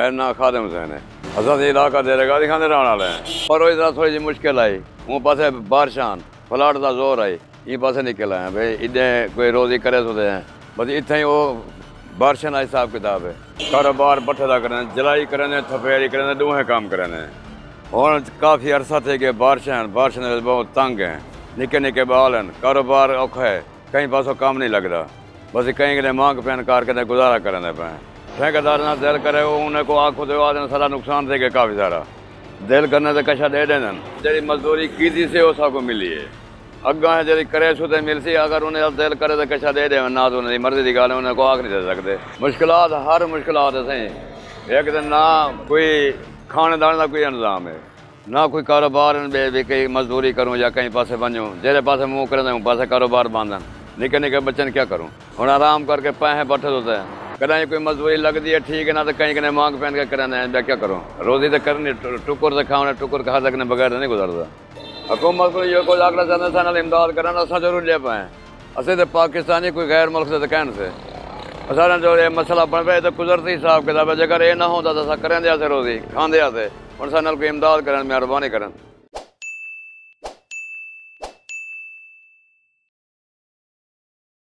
मेरा नाम खादिम हुसैन है। असां इलाका देरेगा दिखाने रहने वाले हैं। पर इधर थोड़ी जी मुश्किल आई, वो पासे बारिशान फ्लड का जोर आई, ये पासे निकल आए भाई इधे कोई रोजी करे सुधे हैं बस इतना ही। वो बारिशां का हिसाब किताब है। कारोबार बठे का करें, जलाई करें, थपेरी करें, दूहे काम करें। और काफ़ी अरसा थे कि बारिशां बहुत तंग हैं, निके निके बाल हैं, कारोबार औखा है, कहीं पासों काम नहीं लगता। बस कहीं कहीं मांग पैन कार के गुजारा करें पे। ठेकेदार ना दिल करे उनको आखो तो आदमी सारा नुकसान थे काफ़ी सारा दिल करने से कशा दे देन जी मजदूरी की थी से उसको मिली है अगा है जी करे सो तो मिलसी। अगर उन्हें दिल करे तो कशा दे दे ना तो उन्हें मर्जी की गाल उन्हें को आख नहीं दे सकते। मुश्किलात हर मुश्किलात सही एक दिन ना कोई खाने दाने का कोई इंतजाम है ना कोई कारोबार भी कहीं मजदूरी करूँ या कहीं पासे बनूँ जेरे पासे मुँह करें उन पासे कारोबार बांधन निके निके बच्चन क्या करूँ हूँ आराम करके पैसे बैठे होते हैं कहीं कोई मजदूरी लगती है ठीक है ना तो कहीं कहीं मांग पहन के कराने क्या करूँ रोजी तो करनी टुकुर तो खाने टुकुर खा सकने बगैर नहीं गुजरता। हुकूमत को ये कोई अगला चंद इमदाद करें अस जरूर ले पाए असें तो पाकिस्तानी कोई गैर मुल्क से कहने से असा जो ये मसला बन रहा है तो कुदरती हिसाब किताब है। जगह ये ना होता तो अस करें रोजी खाते हम कोई इमदाद करें मेहरबानी करें।